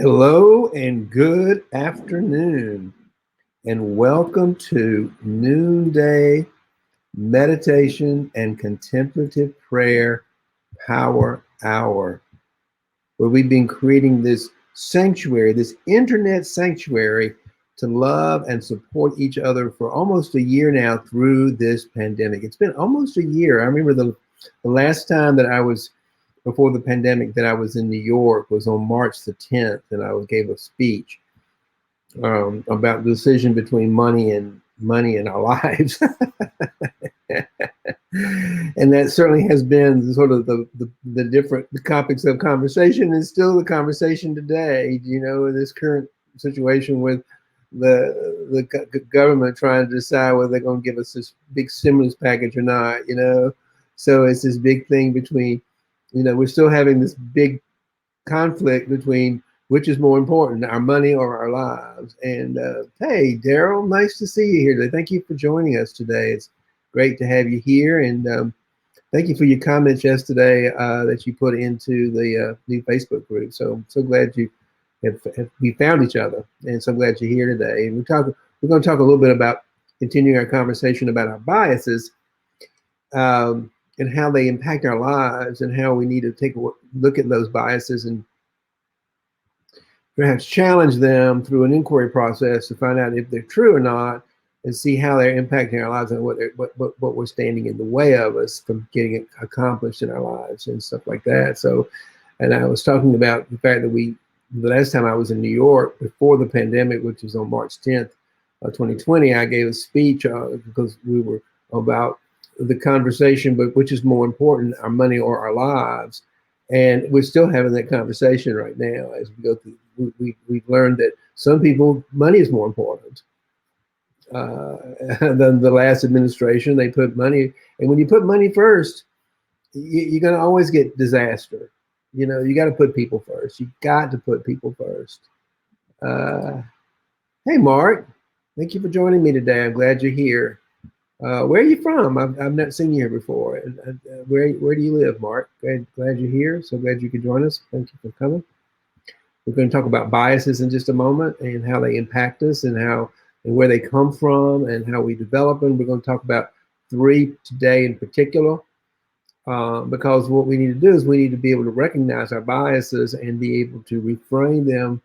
Hello and good afternoon, and welcome to Noonday Meditation and Contemplative Prayer Power Hour, where we've been creating this sanctuary, this internet sanctuary to love and support each other for almost a year now through this pandemic. It's been almost a year. I remember the last time that I was before the pandemic that I was in New York was on March the 10th, and I gave a speech about the decision between money and our lives. And that certainly has been sort of the different topics of conversation, and still the conversation today, in this current situation with the government trying to decide whether they're going to give us this big stimulus package or not, so it's this big thing between, we're still having this big conflict between which is more important, our money or our lives. And hey, Daryl, nice to see you here today. Thank you for joining us today. It's great to have you here. And thank you for your comments yesterday that you put into the new Facebook group. So I'm so glad we found each other, and so glad you're here today. And we're going to talk a little bit about continuing our conversation about our biases. And how they impact our lives, and how we need to take a look at those biases and perhaps challenge them through an inquiry process to find out if they're true or not, and see how they're impacting our lives and what we're standing in the way of us from getting it accomplished in our lives and stuff like that. So, and I was talking about the fact that the last time I was in New York before the pandemic, which was on March 10th, 2020, I gave a speech because we were about the conversation, but which is more important, our money or our lives? And we're still having that conversation right now as we go through. We've learned that some people, money is more important than the last administration. They put money, and when you put money first, you're going to always get disaster. You got to put people first. You got to put people first. Hey, Mark, thank you for joining me today. I'm glad you're here. Where are you from? I've not seen you here before. Where do you live, Mark? Glad you're here. So glad you could join us. Thank you for coming. We're going to talk about biases in just a moment, and how they impact us, and where they come from, and how we develop them. We're going to talk about 3 today in particular, because what we need to do is we need to be able to recognize our biases and be able to reframe them.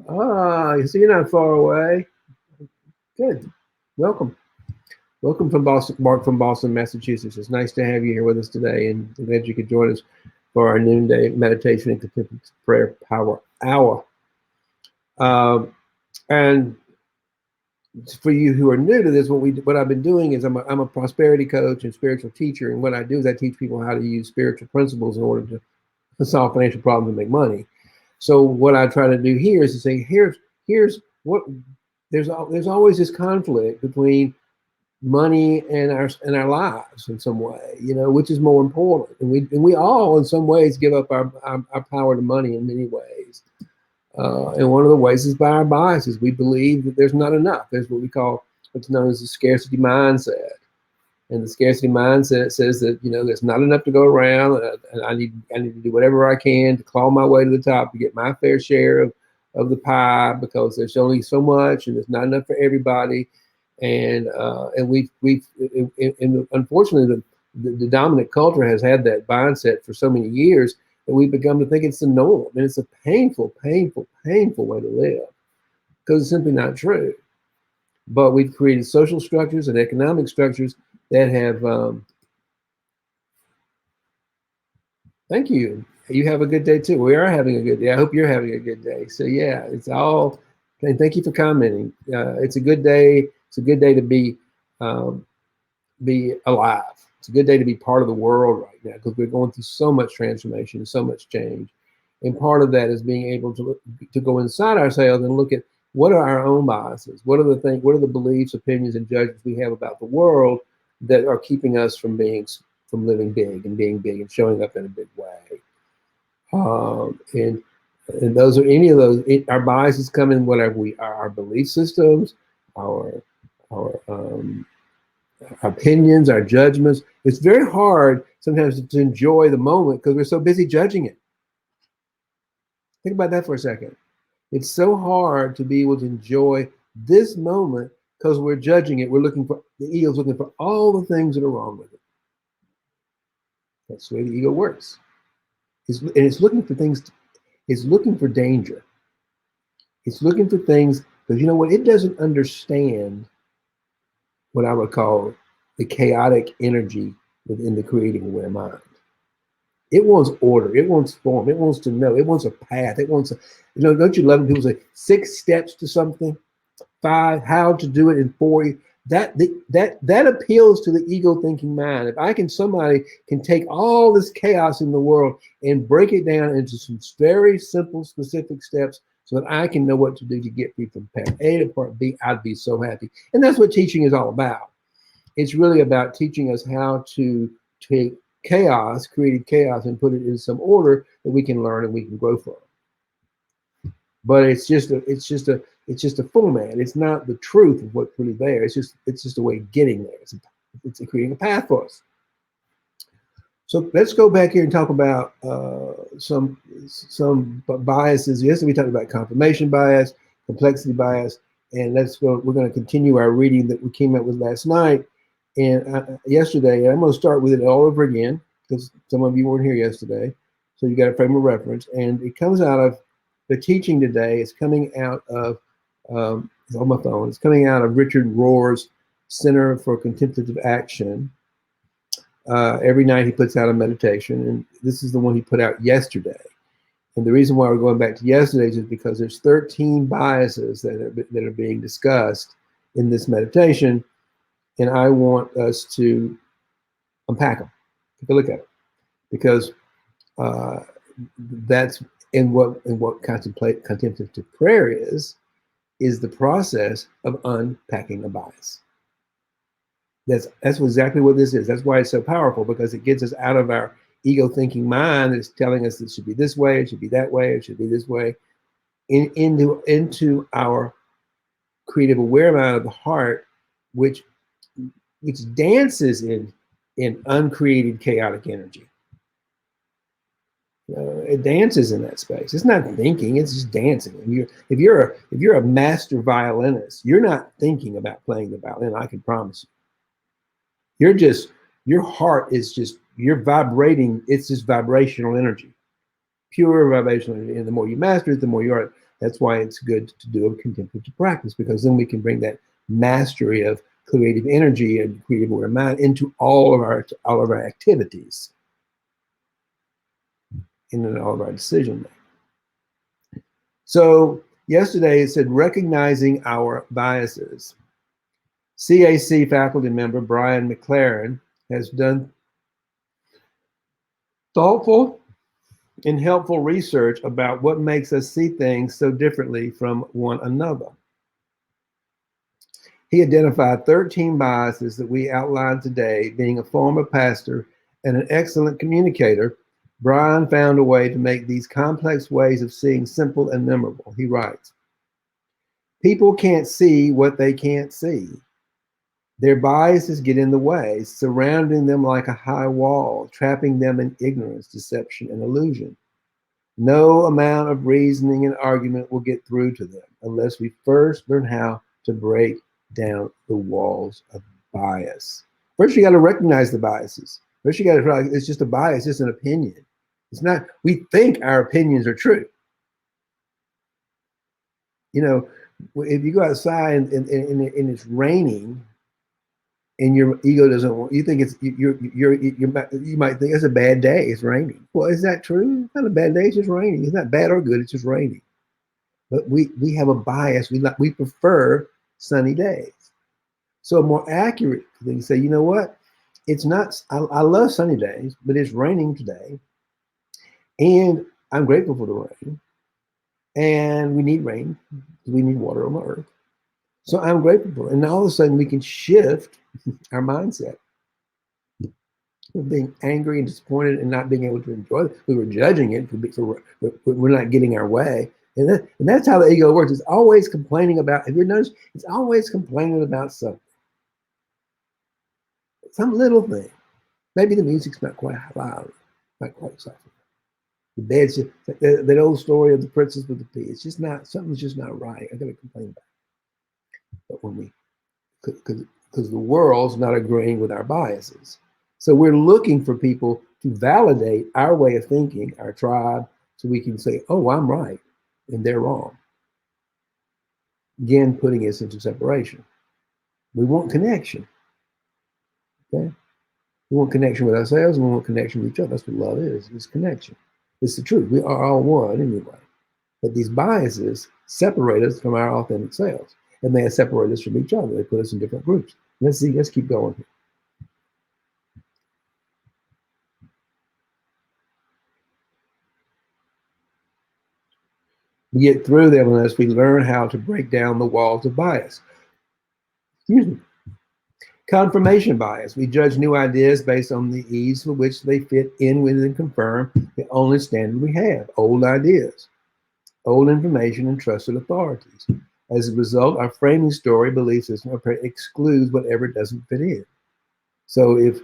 So you're not far away. Good. Welcome. Welcome from Boston, Mark from Boston, Massachusetts. It's nice to have you here with us today, and I'm glad you could join us for our noonday meditation and contemplative prayer power hour. And for you who are new to this, what I've been doing is I'm a prosperity coach and spiritual teacher, and what I do is I teach people how to use spiritual principles in order to solve financial problems and make money. So what I try to do here is to say, here's what there's always this conflict between money and our lives in some way, which is more important. And we all in some ways give up our power to money in many ways. And one of the ways is by our biases. We believe that there's not enough. There's what's known as the scarcity mindset. And the scarcity mindset says that, there's not enough to go around, and I need to do whatever I can to claw my way to the top to get my fair share of the pie, because there's only so much and there's not enough for everybody. And unfortunately, the dominant culture has had that mindset for so many years that we've become to think it's the norm, and it's a painful way to live, because it's simply not true. But we've created social structures and economic structures that have. Thank you. You have a good day too. We are having a good day. I hope you're having a good day. So yeah, it's all. And thank you for commenting. It's a good day. It's a good day to be alive. It's a good day to be part of the world right now, because we're going through so much transformation, so much change. And part of that is being able to go inside ourselves and look at what are our own biases, what are the beliefs, opinions, and judgments we have about the world that are keeping us from living big and being big and showing up in a big way. And those are any of those. Our biases come in whatever our belief systems, our opinions, our judgments. It's very hard sometimes to enjoy the moment because we're so busy judging it. Think about that for a second. It's so hard to be able to enjoy this moment because we're judging it. The ego's looking for all the things that are wrong with it. That's the way the ego works. It's looking for things, it's looking for danger. It's looking for things, because you know what? It doesn't understand what I would call the chaotic energy within the creating aware mind. It wants order. It wants form. It wants to know. It wants a path. It wants don't you love when people say 6 steps to something, 5, how to do it in 4? That appeals to the ego thinking mind. If somebody can take all this chaos in the world and break it down into some very simple, specific steps so that I can know what to do to get me from part A to part B, I'd be so happy. And that's what teaching is all about. It's really about teaching us how to take chaos, created chaos, and put it in some order that we can learn and we can grow from. But it's just a format. It's not the truth of what's really there. It's just a way of getting there. It's creating a path for us. So let's go back here and talk about some biases. Yesterday we talked about confirmation bias, complexity bias, and we're going to continue our reading that we came up with last night. And yesterday, I'm going to start with it all over again because some of you weren't here yesterday. So you got a frame of reference. And it comes out of the teaching today. It's coming out of, it's on my phone. It's coming out of Richard Rohr's Center for Contemplative Action. Every night he puts out a meditation. And this is the one he put out yesterday. And the reason why we're going back to yesterday is because there's 13 biases that are being discussed in this meditation. And I want us to unpack them, take a look at it, because that's what contemplative prayer is the process of unpacking a bias. That's exactly what this is. That's why it's so powerful, because it gets us out of our ego thinking mind that's telling us it should be this way, it should be that way, it should be this way, into our creative aware mind of the heart, which dances in uncreated chaotic energy. It dances in that space. It's not thinking; it's just dancing. If you're a master violinist, you're not thinking about playing the violin. I can promise you. Your heart is just, you're vibrating. It's just vibrational energy, pure vibrational energy. And the more you master it, the more you are. That's why it's good to do a contemplative practice, because then we can bring that mastery of creative energy and creative aware mind into all of our activities and in all of our decision making. So yesterday it said recognizing our biases. CAC faculty member Brian McLaren has done thoughtful and helpful research about what makes us see things so differently from one another. He identified 13 biases that we outlined today. Being a former pastor and an excellent communicator, Brian found a way to make these complex ways of seeing simple and memorable. He writes, people can't see what they can't see. Their biases get in the way, surrounding them like a high wall, trapping them in ignorance, deception, and illusion. No amount of reasoning and argument will get through to them unless we first learn how to break down the walls of bias. First, you got to recognize the biases. First, you got to realize it's just a bias, it's just an opinion. It's not, we think our opinions are true. You know, if you go outside and it's raining, and your ego doesn't want, you think you might think it's a bad day, it's raining. Well, is that true? It's not a bad day, it's just raining. It's not bad or good, it's just raining. But we have a bias. We prefer sunny days. So a more accurate thing, say, you know what? It's not, I love sunny days, but it's raining today. And I'm grateful for the rain. And we need rain. We need water on the earth. So I'm grateful for it. And all of a sudden we can shift our mindset. We're being angry and disappointed and not being able to enjoy it. We were judging it for we're not getting our way. And that's how the ego works. It's always complaining about, if you notice, it's always complaining about something. Some little thing. Maybe the music's not quite loud, not quite soft. The bed, that old story of the princess with the pea. It's just not, something's just not right. I got to complain about it. But when we, because the world's not agreeing with our biases. So we're looking for people to validate our way of thinking, our tribe, so we can say, oh, I'm right and they're wrong. Again, putting us into separation. We want connection. Okay? We want connection with ourselves and we want connection with each other. That's what love is. It's connection. It's the truth. We are all one anyway. But these biases separate us from our authentic selves. And they separate us from each other. They put us in different groups. Let's see, let's keep going here. We get through them unless we learn how to break down the walls of bias. Excuse me. Confirmation bias. We judge new ideas based on the ease with which they fit in with and confirm the only standard we have, old ideas, old information, and trusted authorities. As a result, our framing story, belief system excludes whatever doesn't fit in. So if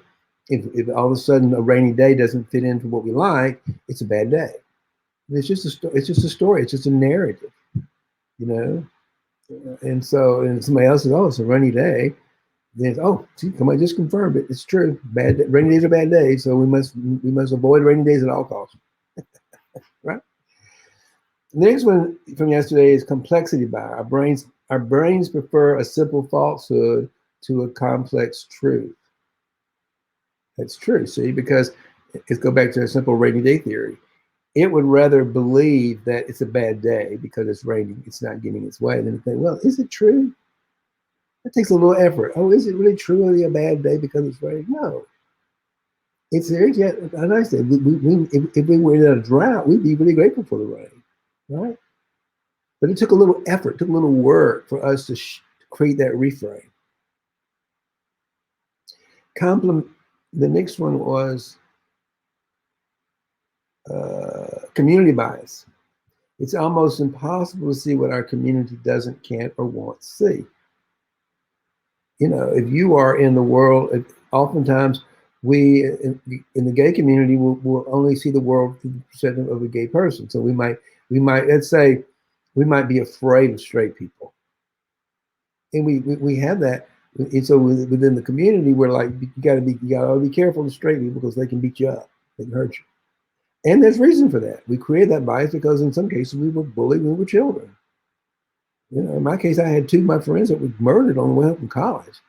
all of a sudden a rainy day doesn't fit into what we like, it's a bad day. It's just a story. It's just a narrative, you know. And so, and somebody else says, "Oh, it's a rainy day." Then, oh, see, somebody just confirmed it. It's true. Rainy days are bad days, so we must avoid rainy days at all costs, right? The next one from yesterday is complexity bias. Our brains prefer a simple falsehood to a complex truth. That's true. See, because let's go back to a simple rainy day theory. It would rather believe that it's a bad day because it's raining, it's not getting its way, than think, well, is it true? That takes a little effort. Oh, is it really truly a bad day because it's raining? No. It's yet, and I said, if we were in a drought, we'd be really grateful for the rain, right? But it took a little effort, took a little work for us to create that reframe. The next one was community bias. It's almost impossible to see what our community doesn't, can't, or won't see. You know, if you are in the world, oftentimes we in the gay community will only see the world through the perspective of a gay person. So we might let's say we might be afraid of straight people, and we have that. And so within the community, we're like, you gotta be careful of straight people because they can beat you up, they can hurt you. And there's reason for that. We create that bias because in some cases we were bullied when we were children. You know, in my case, I had two of my friends that were murdered on the way home from college.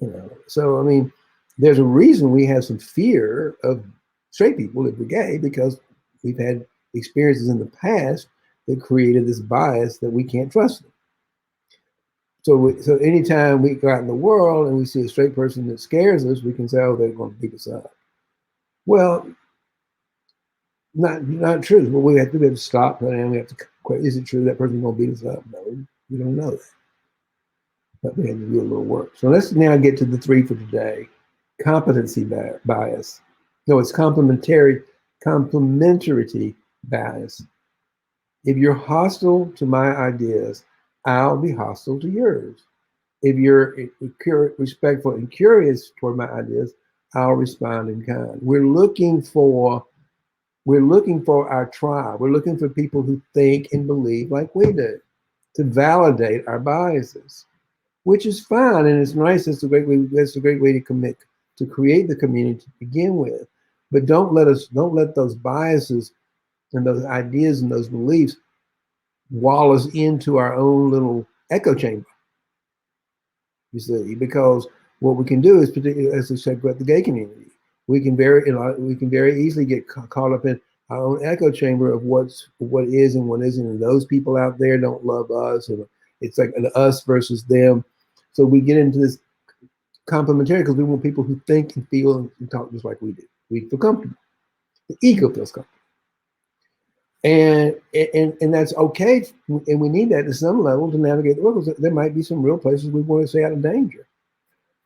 You know, so I mean, there's a reason we have some fear of straight people if we're gay, because we've had experiences in the past that created this bias that we can't trust them. So anytime we go out in the world and we see a straight person that scares us, we can say, oh, they're going to beat us up. Well, not true. But we have to stop and we have to. Is it true that person's going to beat us up? No, we don't know that. But we have to do a little work. So let's now get to the three for today. Competency bias. No, it's complementarity bias. If you're hostile to my ideas, I'll be hostile to yours. If you're respectful and curious toward my ideas, I'll respond in kind. We're looking for our tribe. We're looking for people who think and believe like we do, to validate our biases, which is fine and it's nice. That's a great way. That's a great way to create the community to begin with. But don't let those biases and those ideas and those beliefs wall us into our own little echo chamber. You see, because what we can do is, particularly as I said about the gay community, we can very easily get caught up in our own echo chamber of what is and what isn't, and those people out there don't love us, and it's like an us versus them. So we get into this complementary because we want people who think and feel and talk just like we do. We feel comfortable. The ego feels comfortable. And that's okay, and we need that at some level to navigate the world. There might be some real places we want to stay out of danger.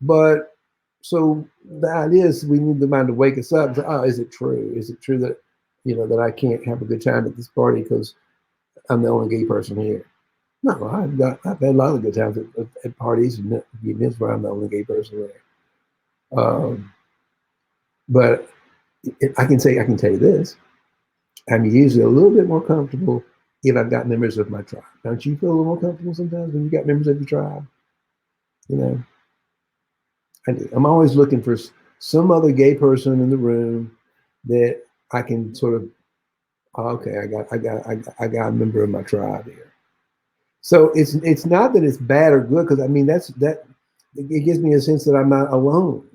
But so the idea is we need the mind to wake us up and say, oh, is it true? Is it true that, you know, that I can't have a good time at this party because I'm the only gay person here? No, I've had a lot of good times at parties and events where I'm the only gay person there. But I can tell you this. I'm usually a little bit more comfortable if I've got members of my tribe. Don't you feel a little more comfortable sometimes when you got members of your tribe? You know, I do. I'm always looking for some other gay person in the room that I can sort of, oh, okay, I got a member of my tribe here. So it's not that it's bad or good, because I mean that it gives me a sense that I'm not alone,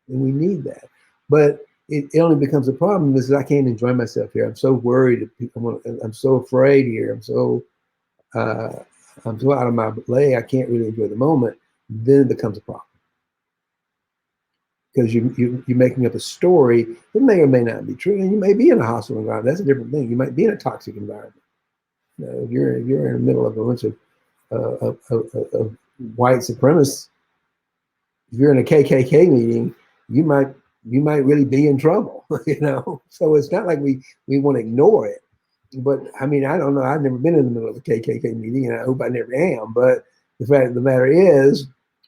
and we need that. But it only becomes a problem is that I can't enjoy myself here. I'm so worried. I'm so afraid here. Uh, I'm so out of my lay. I can't really enjoy the moment. Then it becomes a problem because you're making up a story that may or may not be true, and you may be in a hostile environment. That's a different thing. You might be in a toxic environment. You know, if you're in the middle of a bunch of white supremacists, if you're in a KKK meeting, you might really be in trouble, you know. So it's not like we want to ignore it. But I mean, I don't know. I've never been in the middle of a KKK meeting, and I hope I never am. But the fact of the matter is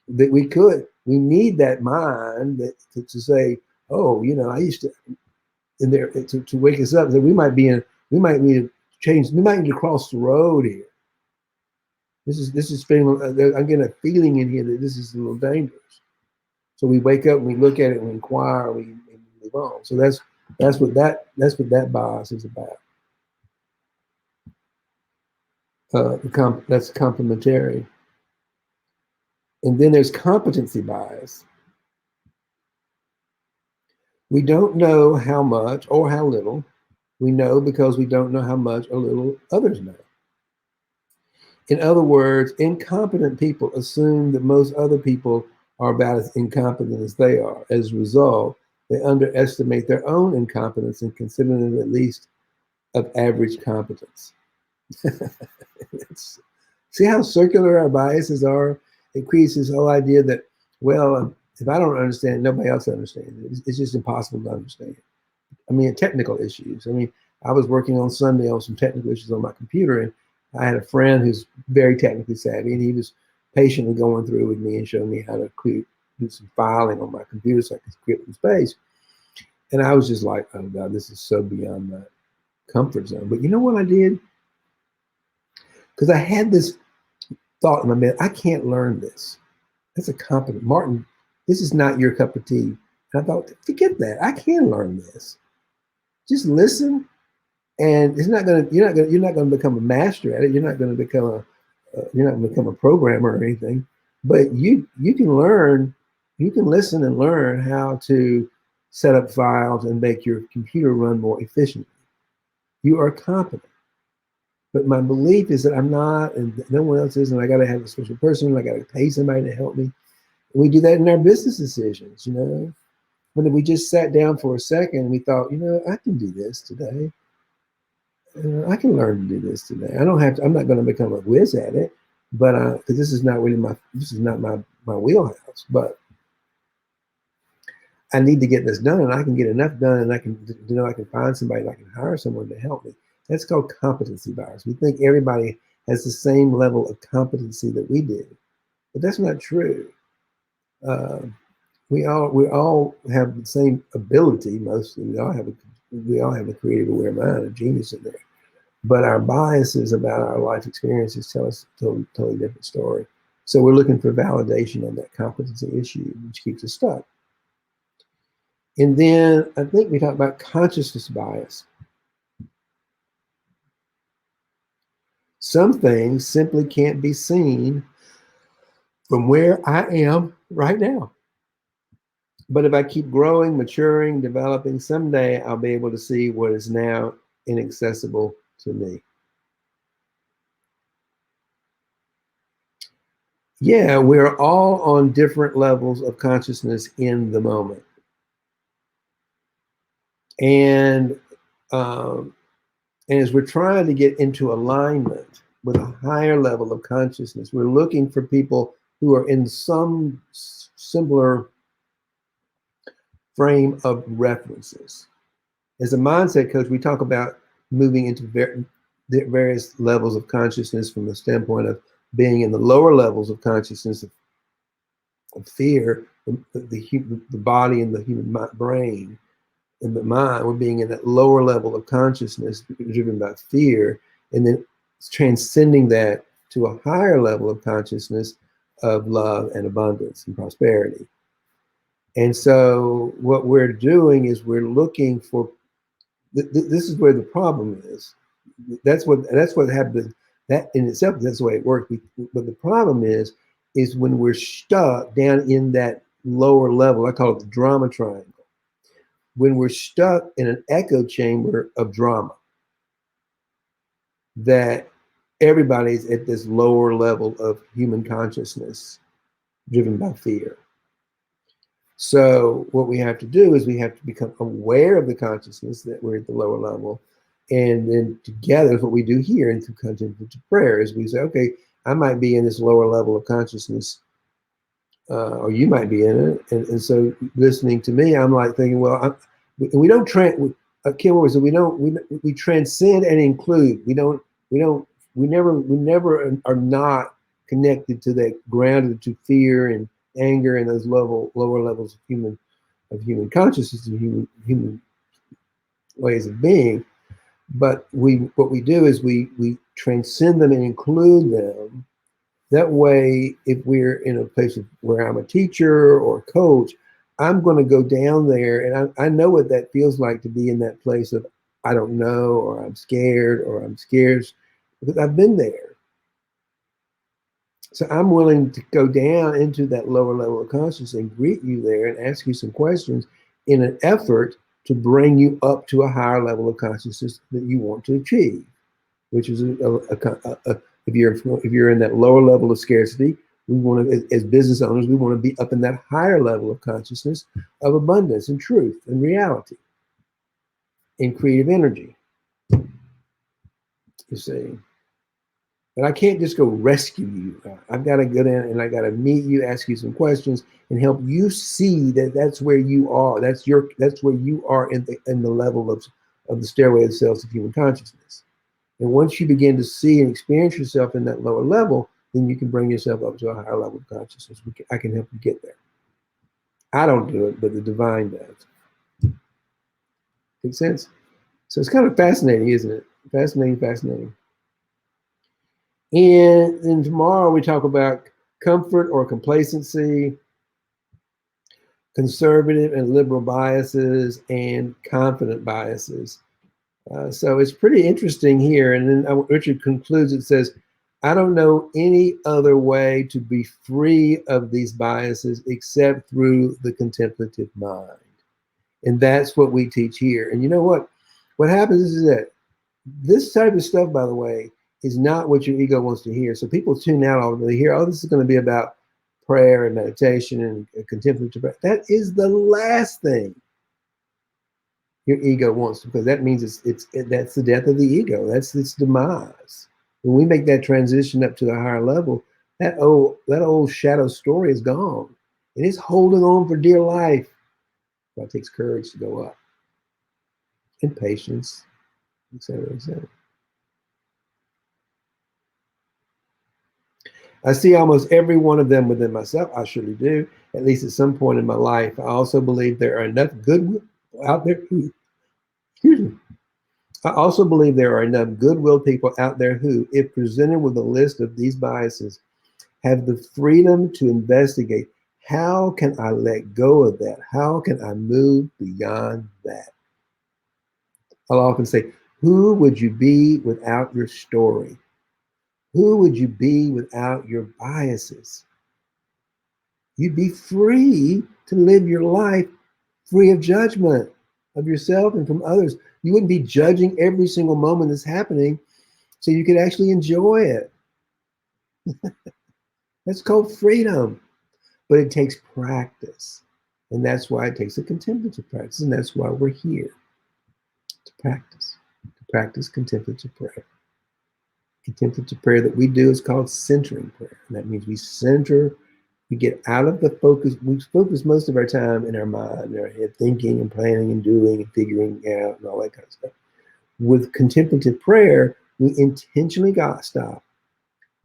that we need that mind to say, oh, you know, I used to, in there to wake us up that we might need to change, we might need to cross the road here. This is feeling. I'm getting a feeling in here that this is a little dangerous. So we wake up and we look at it and we inquire and we move on. So that's what that bias is about. That's complementary. And then there's competency bias. We don't know how much or how little we know because we don't know how much or little others know. In other words, incompetent people assume that most other people are about as incompetent as they are. As a result, they underestimate their own incompetence and consider them at least of average competence. See how circular our biases are? It creates this whole idea that, well, if I don't understand, nobody else understands it. It's just impossible to understand. I mean, technical issues. I mean, I was working on Sunday on some technical issues on my computer, and I had a friend who's very technically savvy, and he was patiently going through with me and showing me how to do some filing on my computer so I could create some space. And I was just like, oh God, this is so beyond my comfort zone. But you know what I did? Because I had this thought in my head, I can't learn this. That's a competent Martin. This is not your cup of tea. And I thought, forget that. I can learn this. Just listen, and it's not gonna. You're not gonna become a master at it. You're not gonna become a programmer or anything. But you can learn. You can listen and learn how to set up files and make your computer run more efficiently. You are competent. But my belief is that I'm not, and no one else is, and I got to have a special person. I got to pay somebody to help me. And we do that in our business decisions, you know. When we just sat down for a second, and we thought, you know, I can do this today. I can learn to do this today. I don't have to. I'm not going to become a whiz at it, but because this is not really my wheelhouse. But I need to get this done, and I can get enough done, and I can find somebody, and I can hire someone to help me. That's called competency bias. We think everybody has the same level of competency that we do, but that's not true. We all have the same ability. Mostly, we all have a creative, aware mind, a genius in there. But our biases about our life experiences tell us a totally different story. So we're looking for validation on that competency issue, which keeps us stuck. And then I think we talked about consciousness bias. Some things simply can't be seen from where I am right now. But if I keep growing, maturing, developing, someday I'll be able to see what is now inaccessible to me. Yeah, we're all on different levels of consciousness in the moment. And as we're trying to get into alignment with a higher level of consciousness, we're looking for people who are in some similar frame of references. As a mindset coach, we talk about moving into various levels of consciousness from the standpoint of being in the lower levels of consciousness of fear, the body and the human brain, in the mind, we're being in that lower level of consciousness driven by fear, and then transcending that to a higher level of consciousness of love and abundance and prosperity. And so what we're doing is we're looking for, this is where the problem is. That's what happens. That in itself, that's the way it works. But the problem is when we're stuck down in that lower level, I call it the drama triangle. When we're stuck in an echo chamber of drama, that everybody's at this lower level of human consciousness driven by fear. So what we have to do is we have to become aware of the consciousness that we're at the lower level. And then together, what we do here and through contemplative prayer is we say, okay, I might be in this lower level of consciousness, or you might be in it. And so listening to me, I'm like thinking, well, we don't we transcend and include. We never are not connected to that, grounded to fear and anger and those lower levels of human consciousness and human ways of being. But what we do is we transcend them and include them. That way, if we're in a place where I'm a teacher or a coach, I'm going to go down there, and I know what that feels like to be in that place of I don't know, or I'm scared, because I've been there. So I'm willing to go down into that lower level of consciousness and greet you there and ask you some questions in an effort to bring you up to a higher level of consciousness that you want to achieve, which is if you're in that lower level of scarcity, we want to, as business owners, we want to be up in that higher level of consciousness of abundance and truth and reality and creative energy. You see. But I can't just go rescue you. I've got to go down and I got to meet you, ask you some questions, and help you see that that's where you are. That's where you are in the level of the stairway of cells of human consciousness. And once you begin to see and experience yourself in that lower level, then you can bring yourself up to a higher level of consciousness. I can help you get there. I don't do it, but the divine does. Make sense? So it's kind of fascinating, isn't it? Fascinating. And then tomorrow we talk about comfort or complacency, conservative and liberal biases, and confident biases. So it's pretty interesting here. And then Richard concludes, it says, I don't know any other way to be free of these biases except through the contemplative mind. And that's what we teach here. And you know what? What happens is that this type of stuff, by the way, is not what your ego wants to hear. So people tune out all they hear, oh, this is going to be about prayer and meditation and contemplative prayer. That is the last thing your ego wants, because that means that's the death of the ego. That's its demise. When we make that transition up to the higher level, that old shadow story is gone, and it's holding on for dear life. But it takes courage to go up, and patience, etc., etc. I see almost every one of them within myself. I surely do, at least at some point in my life. I also believe there are enough goodwill out there who, excuse me. I also believe there are enough goodwill people out there who, if presented with a list of these biases, have the freedom to investigate, how can I let go of that? How can I move beyond that? I'll often say, who would you be without your story? Who would you be without your biases? You'd be free to live your life free of judgment of yourself and from others. You wouldn't be judging every single moment that's happening, so you could actually enjoy it. That's called freedom. But it takes practice. And that's why it takes a contemplative practice. And that's why we're here, to practice contemplative prayer. Contemplative prayer that we do is called centering prayer. And that means we center, we get out of the focus. We focus most of our time in our mind, in our head, thinking and planning and doing and figuring out and all that kind of stuff. With contemplative prayer, we intentionally stop,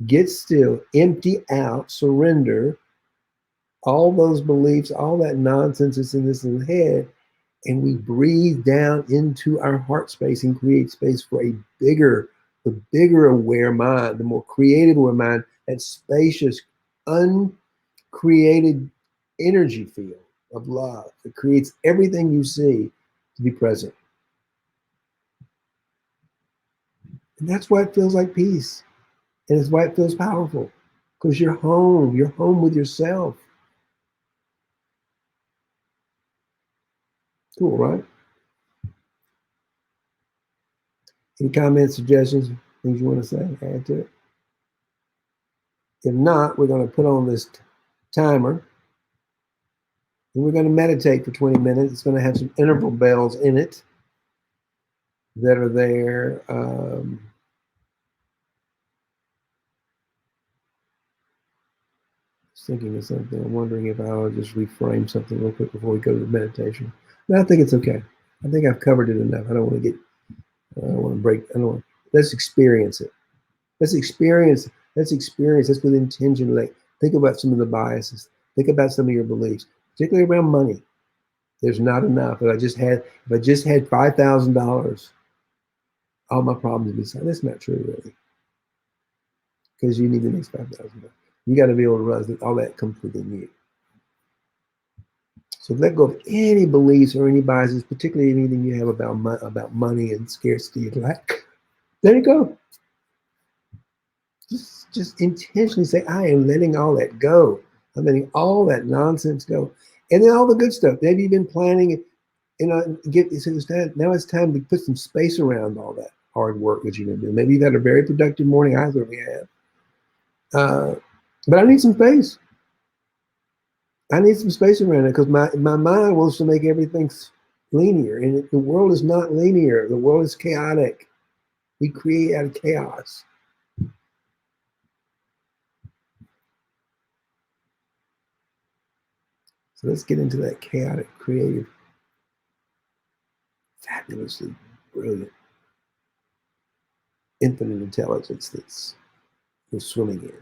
get still, empty out, surrender all those beliefs, all that nonsense that's in this little head, and we breathe down into our heart space and create space for the bigger aware mind, the more creative aware mind, that spacious, uncreated energy field of love that creates everything you see to be present. And that's why it feels like peace. And it's why it feels powerful. Because you're home with yourself. Cool, right? Any comments, suggestions, things you want to say, add to it? If not, we're going to put on this timer and we're going to meditate for 20 minutes. It's going to have some interval bells in it that are there. Thinking of something. I'm wondering if I'll just reframe something real quick before we go to the meditation. No, I think it's okay. I think I've covered it enough. I don't want to get, I don't want to break, I don't want, let's experience it. Let's experience. Let's with intention. Like, think about some of the biases. Think about some of your beliefs, particularly around money. There's not enough. If I just had $5,000, all my problems would be solved. That's not true, really, because you need the next $5,000. You got to be able to realize that all that comes within you. So let go of any beliefs or any biases, particularly anything you have about money and scarcity and lack. Let it go. Just intentionally say, I am letting all that go. I'm letting all that nonsense go. And then all the good stuff. Maybe you've been planning it, now it's time to put some space around all that hard work that you've been doing. Maybe you've had a very productive morning. I certainly have. But I need some space. I need some space around it because my mind wants to make everything linear. And the world is not linear. The world is chaotic. We create out of chaos. So let's get into that chaotic, creative, fabulously brilliant, infinite intelligence that's we're swimming in.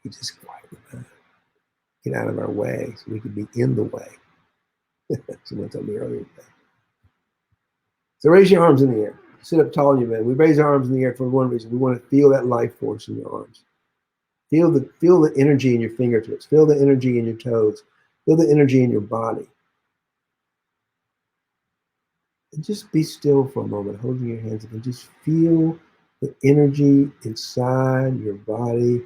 We just quiet the mind, get out of our way so we can be in the way. Someone told me earlier today. So raise your arms in the air. Sit up tall, you man. We raise our arms in the air for one reason. We want to feel that life force in your arms. Feel the energy in your fingertips. Feel the energy in your toes. Feel the energy in your body. And just be still for a moment, holding your hands up, and just feel the energy inside your body,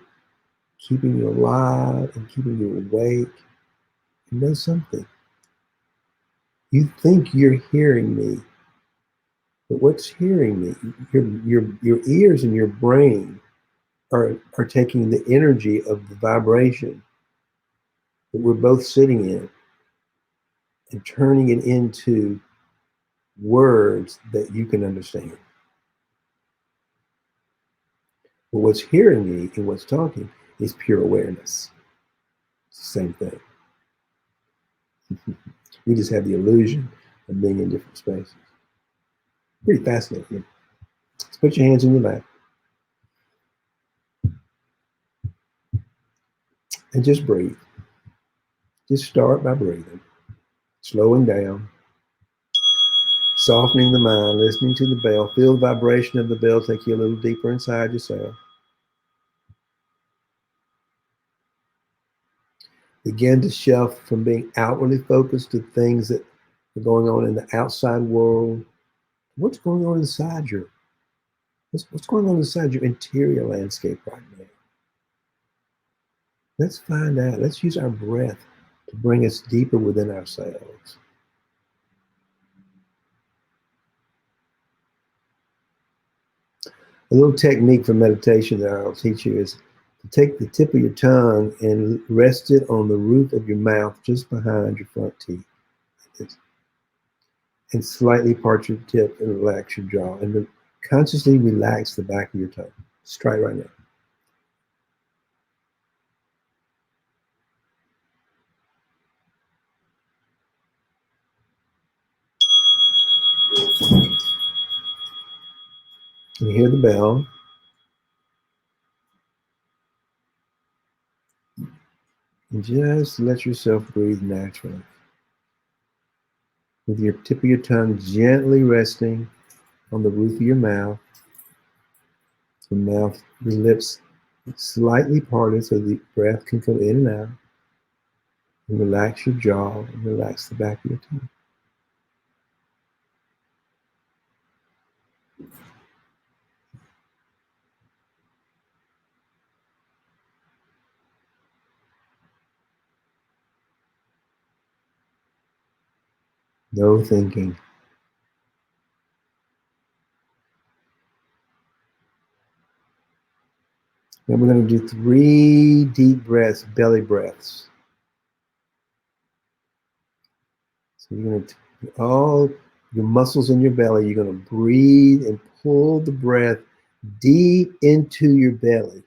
keeping you alive and keeping you awake. And know something. You think you're hearing me, but what's hearing me? Your ears and your brain are taking the energy of the vibration that we're both sitting in and turning it into words that you can understand. But what's hearing me and what's talking is pure awareness. It's the same thing. We just have the illusion of being in different spaces. Pretty fascinating. Let's put your hands in your lap and just breathe. Just start by breathing, slowing down, softening the mind, listening to the bell. Feel the vibration of the bell take you a little deeper inside yourself. Begin to shift from being outwardly focused to things that are going on in the outside world. What's going on inside what's going on inside your interior landscape right now? Let's find out. Let's use our breath to bring us deeper within ourselves. A little technique for meditation that I'll teach you is to take the tip of your tongue and rest it on the roof of your mouth just behind your front teeth. And slightly part your tip and relax your jaw. And then consciously relax the back of your tongue. Let's try it right now. You hear the bell. And just let yourself breathe naturally. with your tip of your tongue gently resting on the roof of your mouth. Your lips slightly parted so the breath can come in and out. And relax your jaw and relax the back of your tongue. No thinking. Then we're going to do 3 deep breaths, belly breaths. So you're going to, all your muscles in your belly, you're going to breathe and pull the breath deep into your belly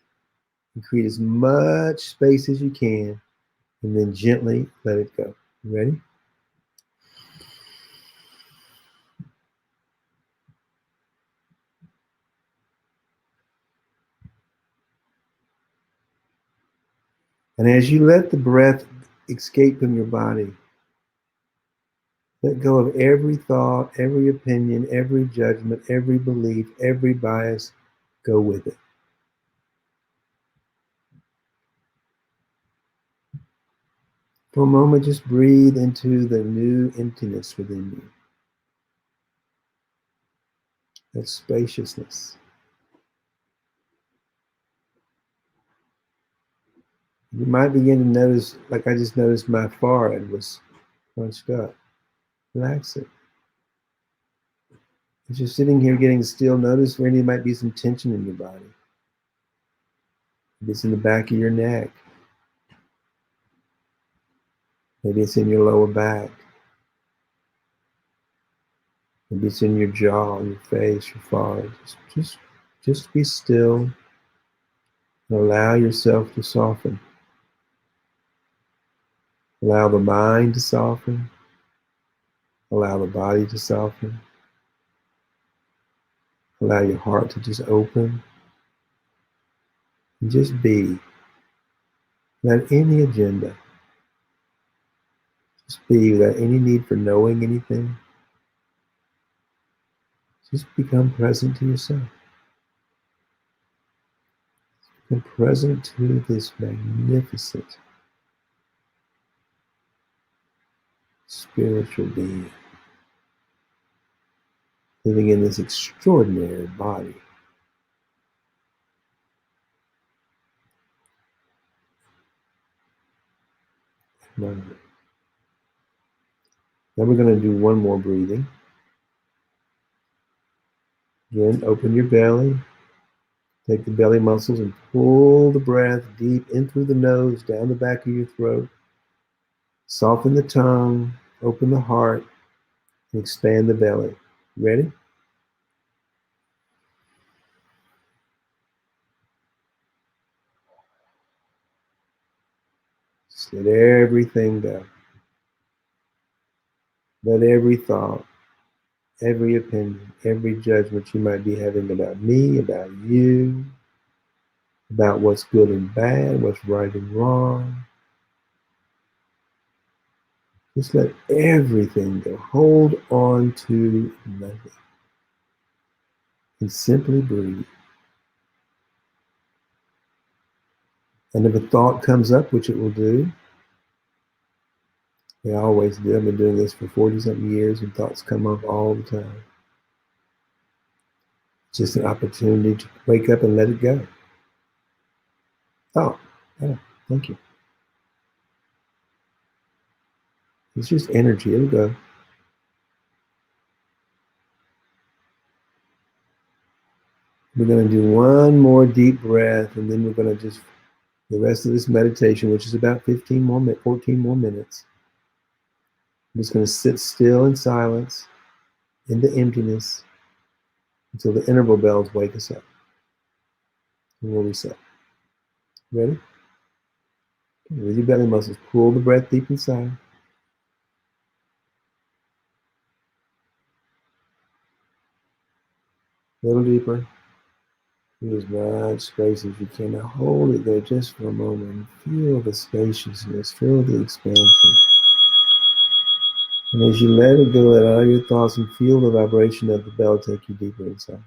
and create as much space as you can, and then gently let it go. You ready? And as you let the breath escape from your body, let go of every thought, every opinion, every judgment, every belief, every bias. Go with it. For a moment, just breathe into the new emptiness within you. That spaciousness. You might begin to notice, like I just noticed my forehead was crunched up. Relax it. As you're sitting here getting still, notice where there might be some tension in your body. Maybe it's in the back of your neck. Maybe it's in your lower back. Maybe it's in your jaw, your face, your forehead. Just be still and allow yourself to soften. Allow the mind to soften. Allow the body to soften. Allow your heart to just open. And just be. Without any agenda. Just be without any need for knowing anything. Just become present to yourself. Become present to this magnificent spiritual being living in this extraordinary body. Now we're going to do one more breathing. Again, open your belly. Take the belly muscles and pull the breath deep in through the nose, down the back of your throat. Soften the tongue, open the heart, and expand the belly. Ready? Just let everything go. Let every thought, every opinion, every judgment you might be having about me, about you, about what's good and bad, what's right and wrong. Just let everything go. Hold on to nothing. And simply breathe. And if a thought comes up, which it will do, they always do. I've been doing this for 40-something years, and thoughts come up all the time. It's just an opportunity to wake up and let it go. Oh, thank you. It's just energy. It'll go. We're going to do one more deep breath, and then we're going to just, the rest of this meditation, which is about 14 more minutes, I'm just going to sit still in silence, in the emptiness, until the interval bells wake us up. And we'll reset. Ready? With your belly muscles, pull the breath deep inside. A little deeper. Use as much space as you can. Now hold it there just for a moment. Feel the spaciousness. Feel the expansion. And as you let it go, let all your thoughts and feel the vibration of the bell take you deeper inside.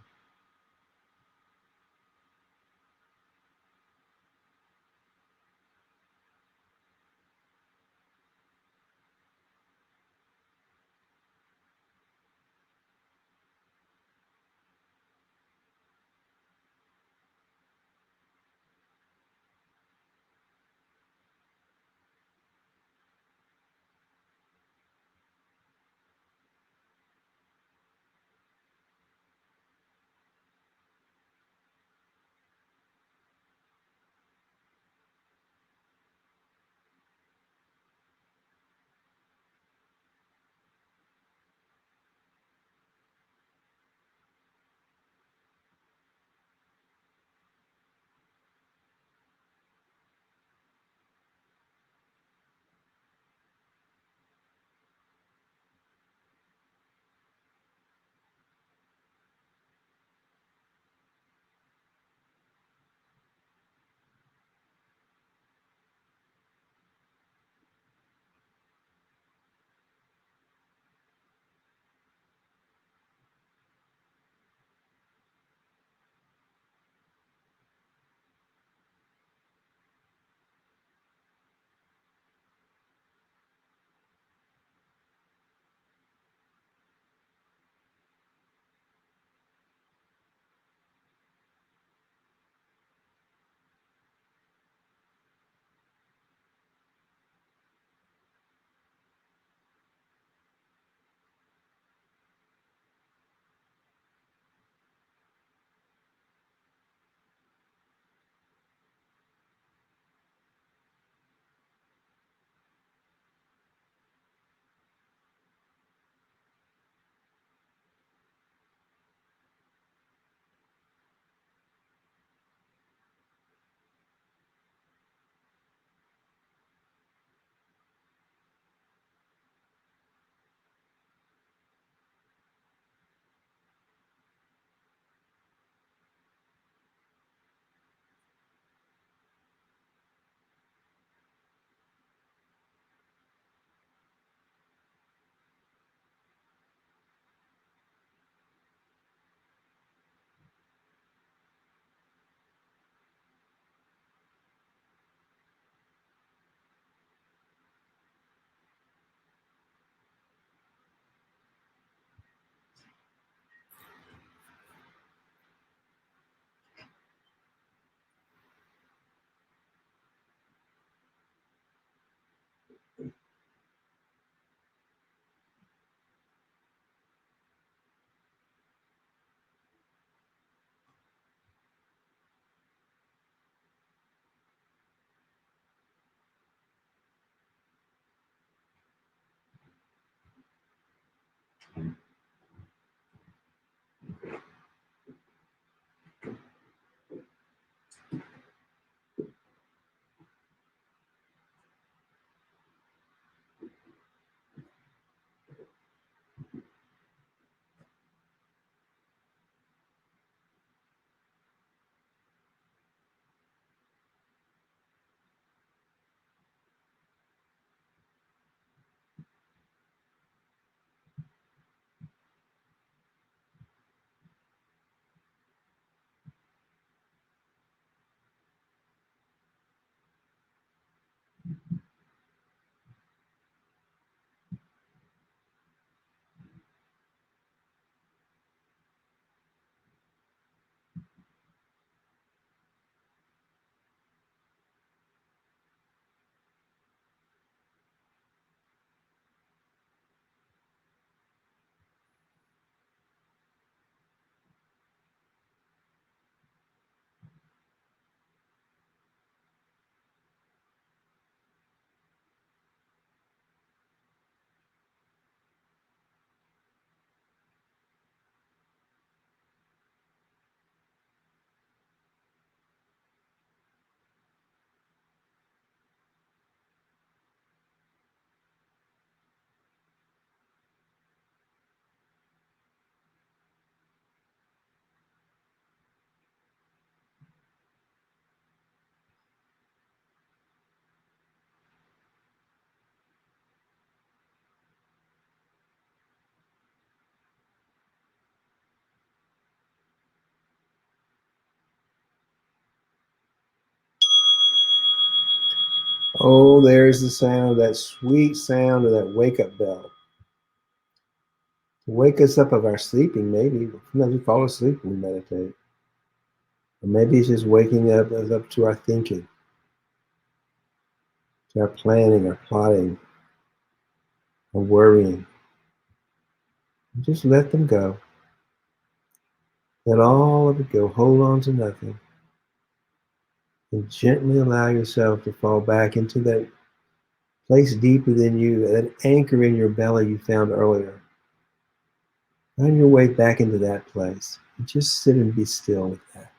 Oh, there's the sound, that sweet sound of that wake-up bell. To wake us up of our sleeping, maybe. Sometimes we fall asleep when we meditate. Or maybe it's just waking us up to our thinking, to our planning, our plotting, our worrying. And just let them go. Let all of it go. Hold on to nothing. And gently allow yourself to fall back into that place deep within you, that anchor in your belly you found earlier. Find your way back into that place. And just sit and be still with that.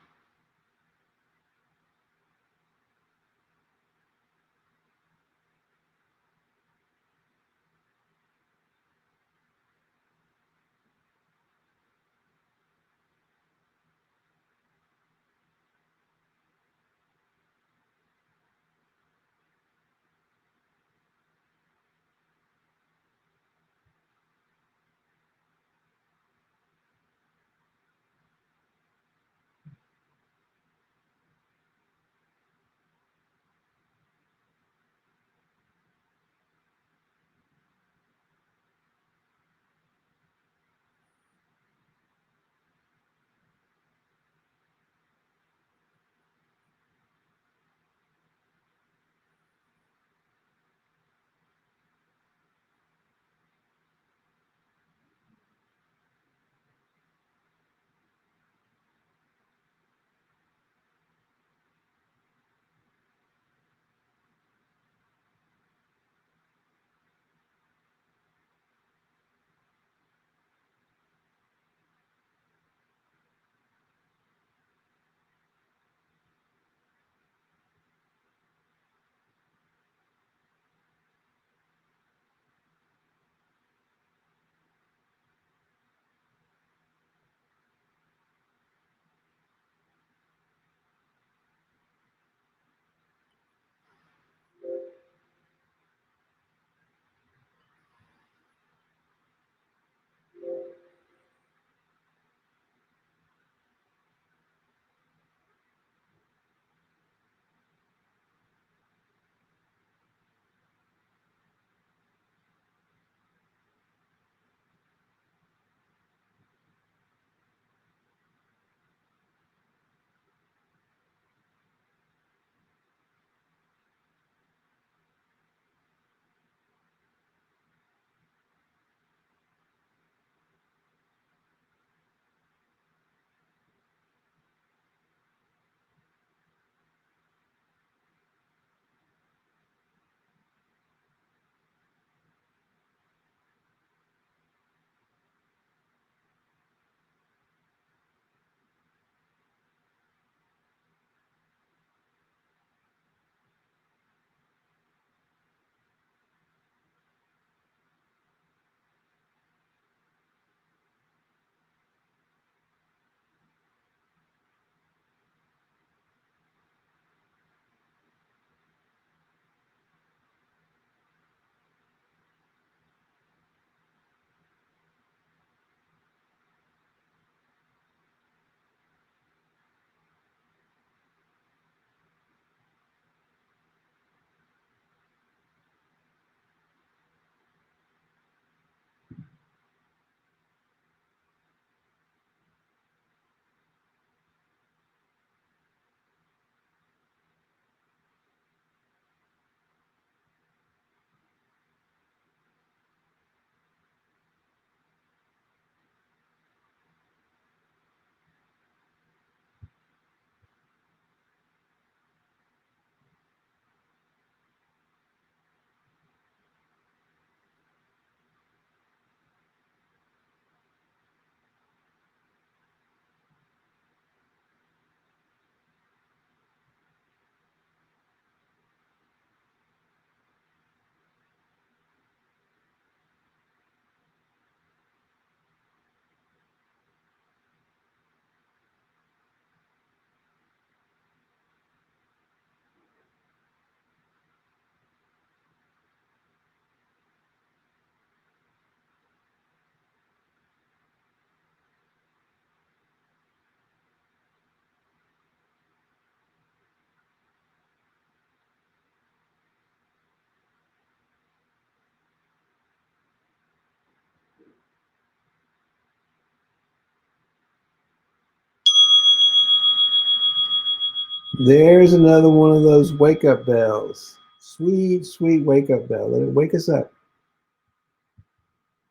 There's another one of those wake-up bells. Sweet, sweet wake-up bell. Let it wake us up.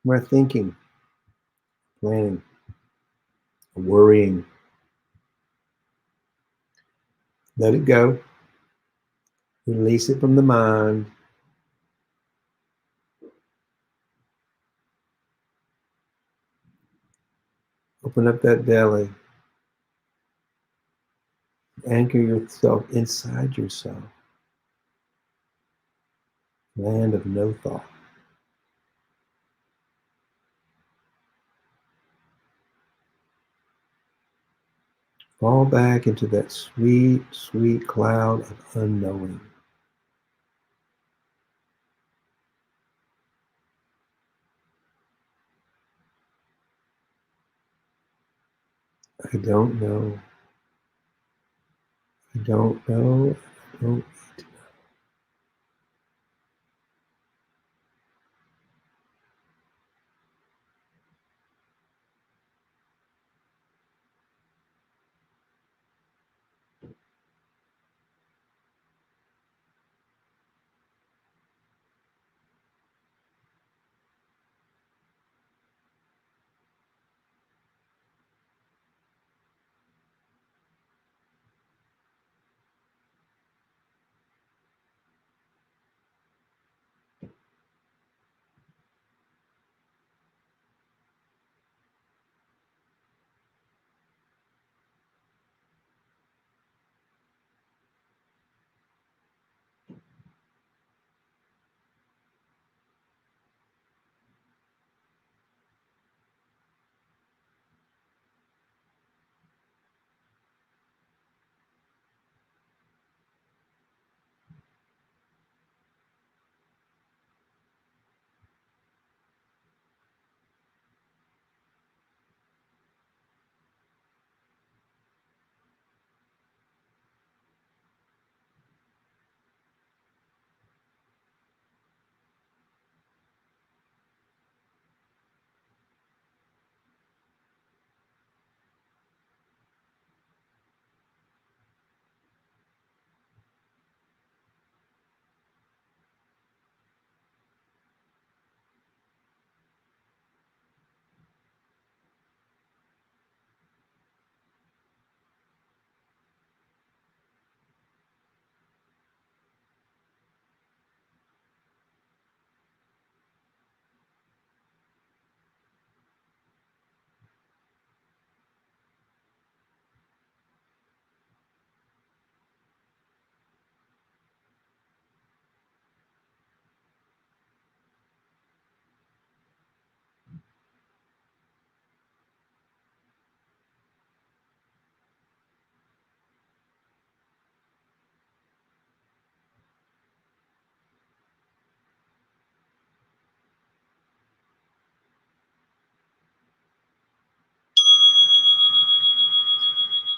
We're thinking, planning, worrying. Let it go. Release it from the mind. Open up that belly. Anchor yourself inside yourself. Land of no thought. Fall back into that sweet, sweet cloud of unknowing. I don't know. I don't know. I don't need to know.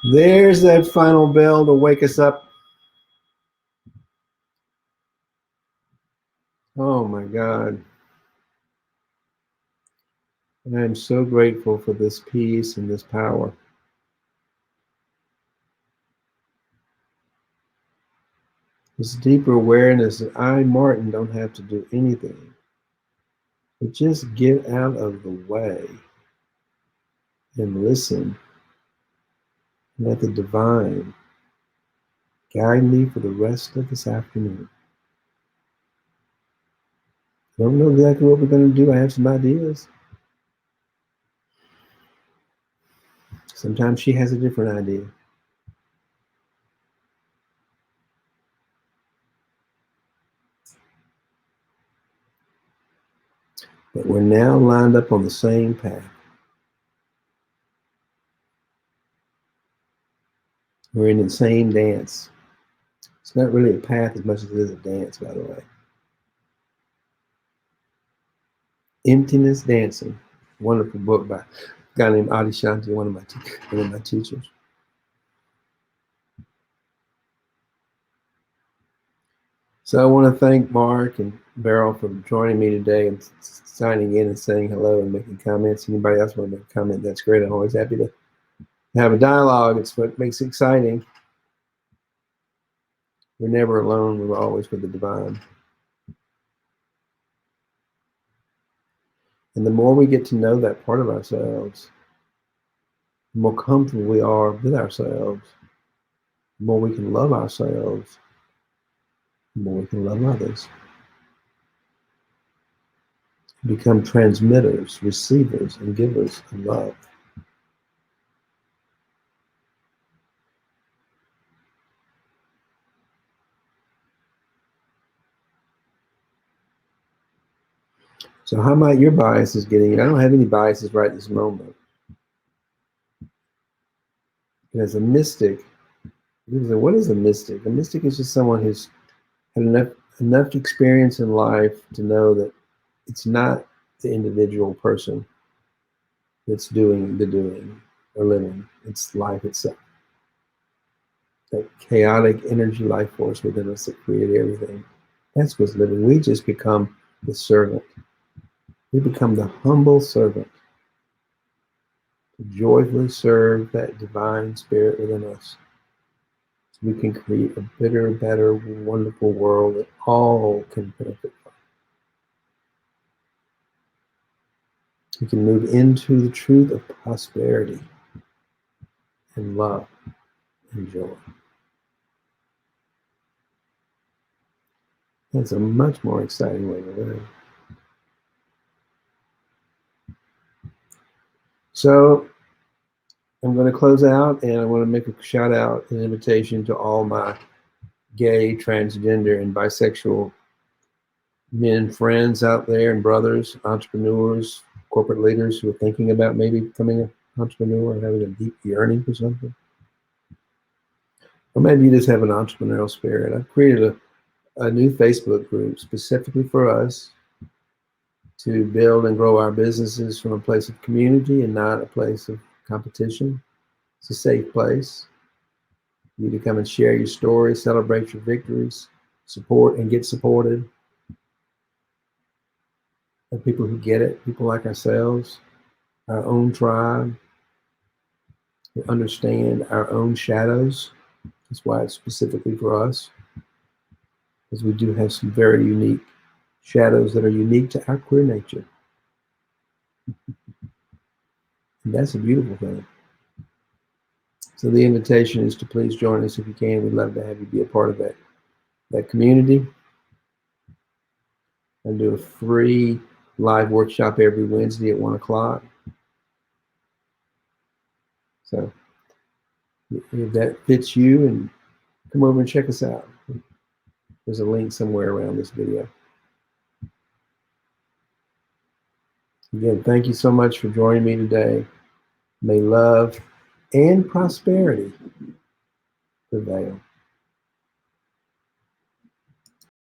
There's that final bell to wake us up. Oh my God. I am so grateful for this peace and this power. This deeper awareness that I, Martin, don't have to do anything, but just get out of the way and listen. Let the divine guide me for the rest of this afternoon. I don't know exactly what we're going to do. I have some ideas. Sometimes she has a different idea. But we're now lined up on the same path. We're in the same dance. It's not really a path as much as it is a dance, by the way. Emptiness Dancing. Wonderful book by a guy named Adi Shanti, one of my teachers. So I want to thank Mark and Beryl for joining me today and signing in and saying hello and making comments. Anybody else want to make a comment? That's great. I'm always happy to have a dialogue. It's what makes it exciting. We're never alone. We're always with the divine. And the more we get to know that part of ourselves, the more comfortable we are with ourselves, the more we can love ourselves, the more we can love others. Become transmitters, receivers, and givers of love. So how might your biases getting you? I don't have any biases right this moment. And as a mystic, what is a mystic? A mystic is just someone who's had enough experience in life to know that it's not the individual person that's doing the doing or living. It's life itself. That chaotic energy life force within us that created everything. That's what's living. We just become the servant. We become the humble servant to joyfully serve that divine spirit within us. So we can create a bigger, better, wonderful world that all can benefit from. We can move into the truth of prosperity and love and joy. That's a much more exciting way to live. So I'm going to close out, and I want to make a shout out, an invitation to all my gay, transgender, and bisexual men friends out there, and brothers, entrepreneurs, corporate leaders who are thinking about maybe becoming an entrepreneur and having a deep yearning for something. Or maybe you just have an entrepreneurial spirit. I've created a new Facebook group specifically for us to build and grow our businesses from a place of community and not a place of competition. It's a safe place. You to come and share your story, celebrate your victories, support and get supported. And people who get it, people like ourselves, our own tribe, who understand our own shadows. That's why it's specifically for us, because we do have some very unique shadows that are unique to our queer nature. And that's a beautiful thing. So the invitation is to please join us if you can. We'd love to have you be a part of that community. And do a free live workshop every Wednesday at 1 o'clock. So if that fits you, and come over and check us out. There's a link somewhere around this video. Again, thank you so much for joining me today. May love and prosperity prevail.